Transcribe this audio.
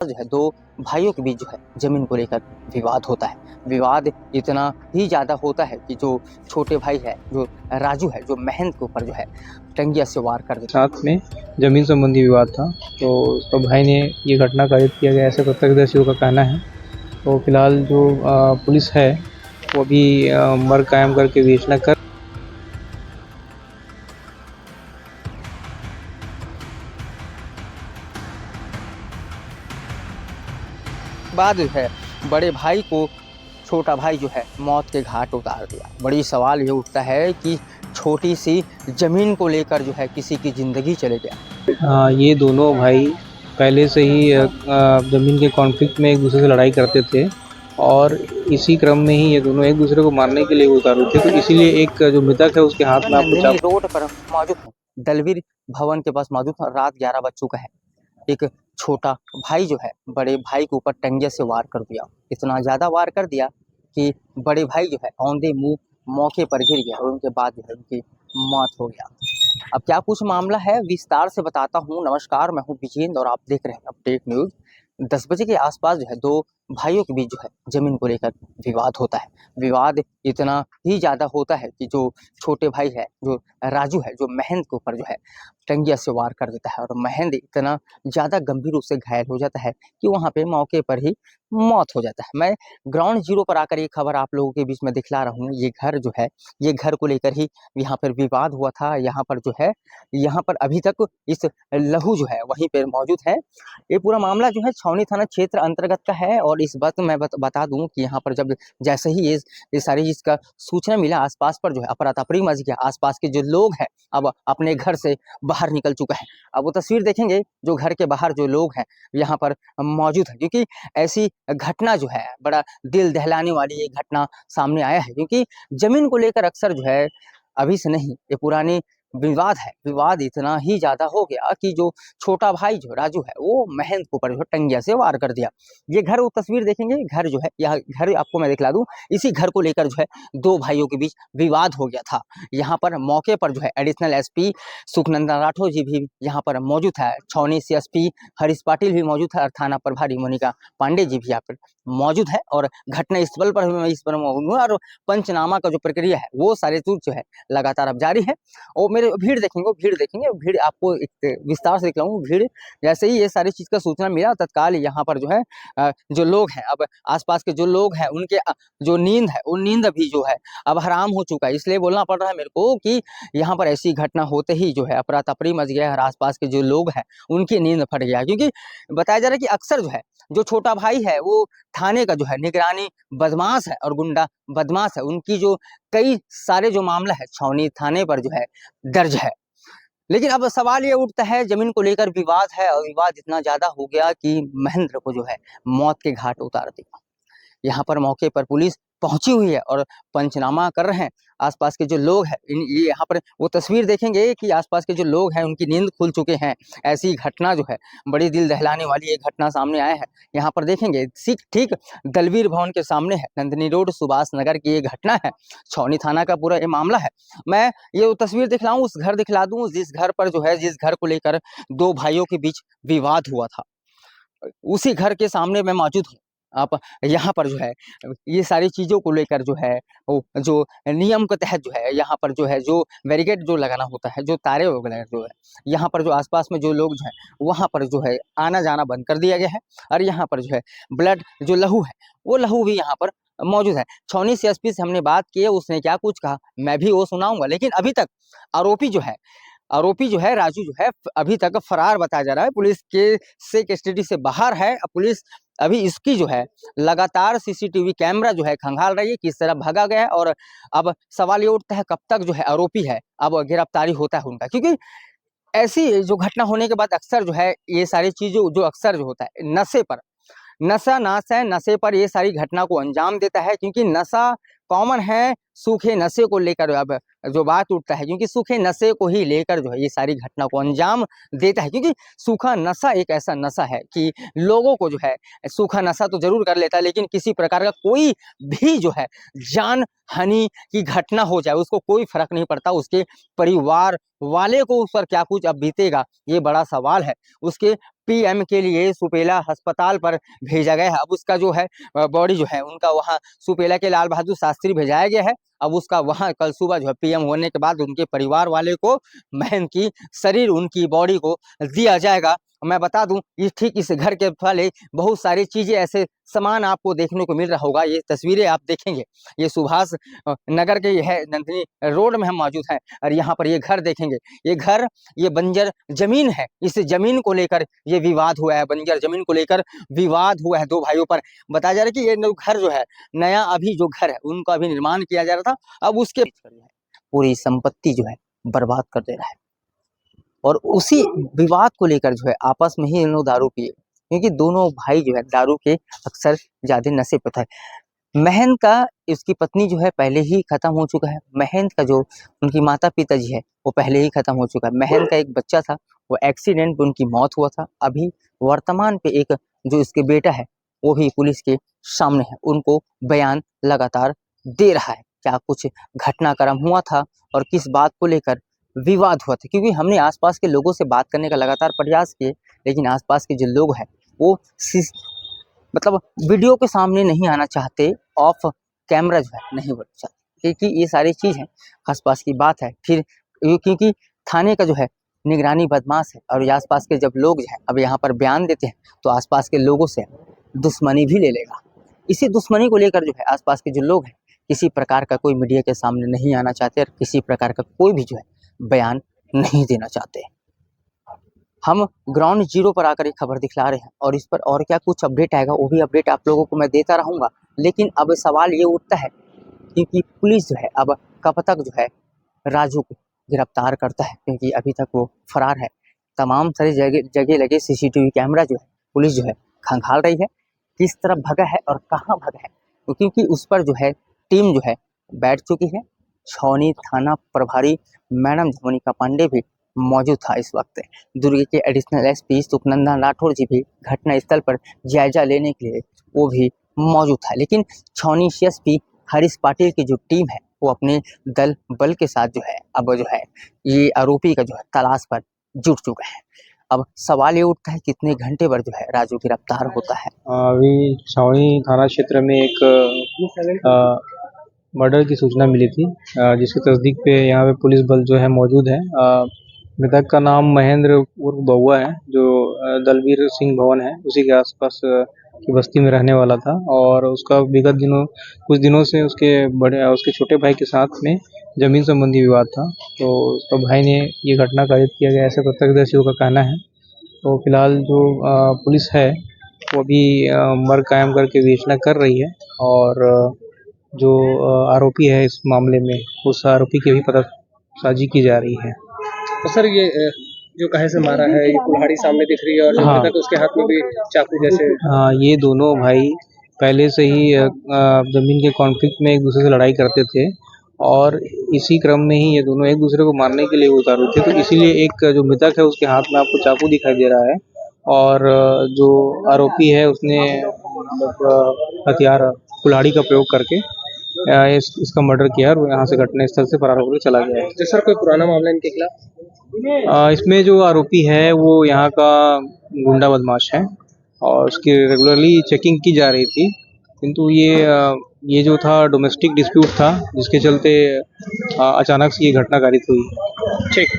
जो है दो भाइयों के बीच जो है जमीन को लेकर विवाद होता है। विवाद इतना ही ज़्यादा होता है कि जो छोटे भाई है, जो राजू है, जो महेंद्र के ऊपर जो है टंगिया से वार कर देता है। साथ में जमीन संबंधी विवाद था, तो उसका भाई ने ये घटना कारित किया गया, ऐसे प्रत्यक्षदर्शियों का कहना है। तो फिलहाल जो पुलिस है वो अभी मर्ग कायम करके विवेचना कर बाद जो है बड़े भाई को छोटा भाई जो है मौत के घाट उतार दिया। बड़ी सवाल ये उठता है कि छोटी सी जमीन को लेकर जो है किसी की जिंदगी चले गया। ये दोनों भाई पहले से ही ज़मीन के कॉन्फ्लिक्ट में एक दूसरे से लड़ाई करते थे और इसी क्रम में ही ये दोनों एक दूसरे को मारने के लिए उतारू थे। तो इसीलिए एक जो मृतक है उसके हाथ में आपको नंदिनी रोड पर मौजूद हूँ, दलवीर भवन के पास मौजूद हूँ। रात 11 बज चुका है। एक छोटा भाई जो है बड़े भाई के ऊपर टंगिया से वार कर दिया। इतना ज़्यादा वार कर दिया कि बड़े भाई जो है औंधे मुंह मौके पर गिर गया और उनके बाद जो है उनकी मौत हो गया। अब क्या कुछ मामला है विस्तार से बताता हूँ। नमस्कार, मैं हूँ विजेंद्र और आप देख रहे हैं अपडेट न्यूज। 10 बजे के आसपास जो है दो भाइयों के बीच जो है जमीन को लेकर विवाद होता है। विवाद इतना ही ज़्यादा होता है कि जो छोटे भाई है, जो राजू है, जो महेंद्र के ऊपर जो है टंगिया से वार कर देता है और महेंद्र इतना ज़्यादा गंभीर रूप से घायल हो जाता है कि वहाँ पे मौके पर ही मौत हो जाता है। मैं ग्राउंड जीरो पर आकर ये खबर आप लोगों के बीच में दिखला रहा हूँ। ये घर जो है, ये घर को लेकर ही यहाँ पर विवाद हुआ था। यहाँ पर जो है, यहाँ पर अभी तक इस लहू जो है वहीं पर मौजूद है। ये पूरा मामला जो है छावनी थाना क्षेत्र अंतर्गत का है और इस बात मैं बता दूं कि यहाँ पर जब जैसे ही ये सारी चीज का सूचना मिला, आसपास पर जो है अफरा तफरी मच गया। आसपास के जो लोग हैं अब अपने घर से बाहर निकल चुका है। अब वो तस्वीर देखेंगे जो घर के बाहर जो लोग हैं यहाँ पर मौजूद है, क्योंकि ऐसी घटना जो है बड़ा दिल दहलाने वाली ये घटना सामने आया है। क्योंकि जमीन को लेकर अक्सर जो है अभी से नहीं, ये पुरानी विवाद है। विवाद इतना ही ज्यादा हो गया कि जो छोटा भाई जो राजू है वो महेंद्र के ऊपर जो टंगिया से वार कर दिया। ये घर, वो तस्वीर देखेंगे, घर जो है, यह घर आपको मैं दिखला दूं। इसी घर को लेकर जो है दो भाइयों के बीच विवाद हो गया था। यहाँ पर मौके पर जो है एडिशनल एसपी सुखनंदन राठौर जी भी यहाँ पर मौजूद है। छावनी सीएसपी हरीश पाटिल भी मौजूद है और थाना प्रभारी मोनिका पांडे जी भी यहाँ पर मौजूद है। और घटना स्थल पर इस पर मौजूद है और पंचनामा का जो प्रक्रिया है वो सारे जो है लगातार अब जारी है। और मेरे भीड़ देखेंगे, भीड़ आपको एक विस्तार से दिखलाऊंगा। भीड़ जैसे ही ये सारी चीज का सूचना मिला तत्काल यहाँ पर जो है जो लोग हैं, अब आसपास के जो लोग हैं उनके जो नींद है वो नींद भी जो है अब हराम हो चुका है। इसलिए बोलना पड़ रहा है मेरे को कि यहाँ पर ऐसी घटना होते ही जो है अफरा तफरी मच गया है और आसपास के जो लोग हैं उनकी नींद फट गया। क्योंकि बताया जा रहा है कि अक्सर जो है जो छोटा भाई है वो थाने का जो है निगरानी बदमाश है और गुंडा बदमाश है। उनकी जो कई सारे जो मामला है छावनी थाने पर जो है दर्ज है। लेकिन अब सवाल ये उठता है, जमीन को लेकर विवाद है और विवाद इतना ज्यादा हो गया कि महेंद्र को जो है मौत के घाट उतार दिया। यहाँ पर मौके पर पुलिस पहुंची हुई है और पंचनामा कर रहे हैं। आसपास के जो लोग हैं ये यहाँ पर वो तस्वीर देखेंगे कि आसपास के जो लोग हैं उनकी नींद खुल चुके हैं। ऐसी घटना जो है बड़ी दिल दहलाने वाली एक घटना सामने आया है। यहाँ पर देखेंगे ठीक दलवीर भवन के सामने है, नंदिनी रोड सुभाष नगर की ये घटना है। छावनी थाना का पूरा ये मामला है। मैं ये वो तस्वीर दिखलाऊं, उस घर दिखला दूं जिस घर पर जो है, जिस घर को लेकर दो भाइयों के बीच विवाद हुआ था, उसी घर के सामने मैं मौजूद हूँ। आप यहाँ पर जो है ये सारी चीज़ों को लेकर जो है वो जो नियम के तहत जो है यहाँ पर जो है जो बैरिकेड जो लगाना होता है, जो तारे वगैरह जो है यहाँ पर जो आसपास में जो लोग जो है वहाँ पर जो है आना जाना बंद कर दिया गया है। और यहाँ पर जो है ब्लड जो लहू है वो लहू भी यहाँ पर मौजूद है। छावनी सीएसपी से हमने बात की है, उसने क्या कुछ कहा मैं भी वो सुनाऊंगा। लेकिन अभी तक आरोपी जो है राजू जो है अभी तक फरार बताया जा रहा है। पुलिस के से कस्टडी से बाहर है। पुलिस अभी इसकी जो है लगातार सीसीटीवी कैमरा जो है खंगाल रही है किस तरह भागा गया है। और अब सवाल ये उठता है कब तक जो है आरोपी है अब गिरफ्तारी होता है उनका। क्योंकि ऐसी जो घटना होने के बाद अक्सर जो है ये सारी चीजों जो अक्सर जो होता है नशे पर ये सारी घटना को अंजाम देता है। क्योंकि नशा कॉमन है, सूखे नशे को लेकर अब जो बात उठता है, क्योंकि सूखे नशे को ही लेकर जो है ये सारी घटना को अंजाम देता है। क्योंकि सूखा नशा एक ऐसा नशा है कि लोगों को जो है सूखा नशा तो जरूर कर लेता है, लेकिन किसी प्रकार का कोई भी जो है जान हानि की घटना हो जाए उसको कोई फर्क नहीं पड़ता। उसके परिवार वाले को उस पर क्या कुछ अब बीतेगा ये बड़ा सवाल है। उसके पीएम के लिए सुपेला अस्पताल पर भेजा गया है। अब उसका जो है बॉडी जो है उनका वहाँ सुपेला के लाल बहादुर शास्त्री भेजाया गया है। अब उसका वहाँ कल सुबह जो है पीएम होने के बाद उनके परिवार वाले को महंत की शरीर उनकी बॉडी को दिया जाएगा। मैं बता दूं ये ठीक इस घर के वाले बहुत सारी चीजें ऐसे सामान आपको देखने को मिल रहा होगा। ये तस्वीरें आप देखेंगे, ये सुभाष नगर के है नंदिनी रोड में हम मौजूद हैं और यहाँ पर ये घर देखेंगे। ये घर ये बंजर जमीन है, इस जमीन को लेकर ये विवाद हुआ है, बंजर जमीन को लेकर विवाद हुआ है दो भाइयों पर। बताया जा रहा है कि ये घर जो है नया अभी जो घर है उनका अभी निर्माण किया जा रहा था, अब उसके पूरी संपत्ति जो है बर्बाद कर दे रहा है। और उसी विवाद को लेकर जो है आपस में ही इन लोग दारू पिए, क्योंकि दोनों भाई जो है दारू के अक्सर ज्यादा नशे पे था। महंत का उसकी पत्नी जो है पहले ही खत्म हो चुका है। महंत का जो उनकी माता पिताजी है वो पहले ही खत्म हो चुका है। महंत का एक बच्चा था, वो एक्सीडेंट में उनकी मौत हुआ था। अभी वर्तमान पे एक जो इसके बेटा है वो भी पुलिस के सामने है, उनको बयान लगातार दे रहा है क्या कुछ घटनाक्रम हुआ था और किस बात को लेकर विवाद हुआ था। क्योंकि हमने आसपास के लोगों से बात करने का लगातार प्रयास किए, लेकिन आसपास के जो लोग हैं वो मतलब वीडियो के सामने नहीं आना चाहते, ऑफ कैमरा जो है नहीं बोलना चाहते, क्योंकि ये सारी चीज़ है आसपास की बात है। फिर क्योंकि थाने का जो है निगरानी बदमाश है और आसपास के जब लोग जो है अब यहाँ पर बयान देते हैं तो आसपास के लोगों से दुश्मनी भी ले लेगा। इसी दुश्मनी को लेकर जो है आसपास के जो लोग हैं किसी प्रकार का कोई मीडिया के सामने नहीं आना चाहते और किसी प्रकार का कोई भी जो है बयान नहीं देना चाहते। हम ग्राउंड जीरो पर आकर एक खबर दिखला रहे हैं और इस पर और क्या कुछ अपडेट आएगा वो भी अपडेट आप लोगों को मैं देता रहूँगा। लेकिन अब सवाल ये उठता है क्योंकि पुलिस जो है अब कब तक जो है राजू को गिरफ्तार करता है, क्योंकि अभी तक वो फरार है। तमाम सारी जगह लगे सीसीटीवी कैमरा जो है पुलिस जो है खंगाल रही है, किस तरफ भगा है और कहाँ भगा है, क्योंकि उस पर जो है टीम जो है बैठ चुकी है। छावनी थाना प्रभारी मैडम मोनिका पांडे भी मौजूद था। इस वक्त दुर्ग के एडिशनल एसपी सुखनंदन राठौर जी भी घटना स्थल पर जायजा लेने के लिए वो भी मौजूद था। लेकिन छावनी एसपी हरीश पाटिल की जो टीम है वो अपने दल बल के साथ जो है अब जो है ये आरोपी का जो है तलाश पर जुट चुका है। अब सवाल ये उठता है कितने घंटे पर जो है राजू गिरफ्तार होता है। अभी छावनी थाना क्षेत्र में एक मर्डर की सूचना मिली थी, जिसकी तस्दीक पे यहाँ पे पुलिस बल जो है मौजूद है। मृतक का नाम महेंद्र उर्फ बउआ है, जो दलवीर सिंह भवन है उसी के आसपास की बस्ती में रहने वाला था और उसका विगत कुछ दिनों से उसके छोटे भाई के साथ में जमीन संबंधी विवाद था। तो उसका भाई ने ये घटना कारित किया गया ऐसे प्रत्यक्षदर्शियों का कहना है। तो फिलहाल जो पुलिस है वो अभी मर्ग कायम करके विवेचना कर रही है और जो आरोपी है इस मामले में उस आरोपी की भी पतासाजी की जा रही है। तो सर ये जो कहे से मारा है, ये कुल्हाड़ी सामने दिख रही है और हाँ। तो उसके हाथ में भी चाकू जैसे। हाँ, ये दोनों भाई पहले से ही जमीन के कॉन्फ्लिक्ट में एक दूसरे से लड़ाई करते थे और इसी क्रम में ही ये दोनों एक दूसरे को मारने के लिए उतारू थे। तो इसीलिए एक जो मृतक है उसके हाथ में आपको चाकू दिखाई दे रहा है और जो आरोपी है उसने हथियार कुल्हाड़ी का प्रयोग करके इसका मर्डर किया और यहाँ से घटना स्थल से फरार होकर चला गया है। तो सर कोई पुराना मामला इनके खिलाफ? इसमें जो आरोपी है वो यहाँ का गुंडा बदमाश है और उसकी रेगुलरली चेकिंग की जा रही थी, किंतु ये जो था डोमेस्टिक डिस्प्यूट था जिसके चलते अचानक से ये घटना कारित हुई। ठीक।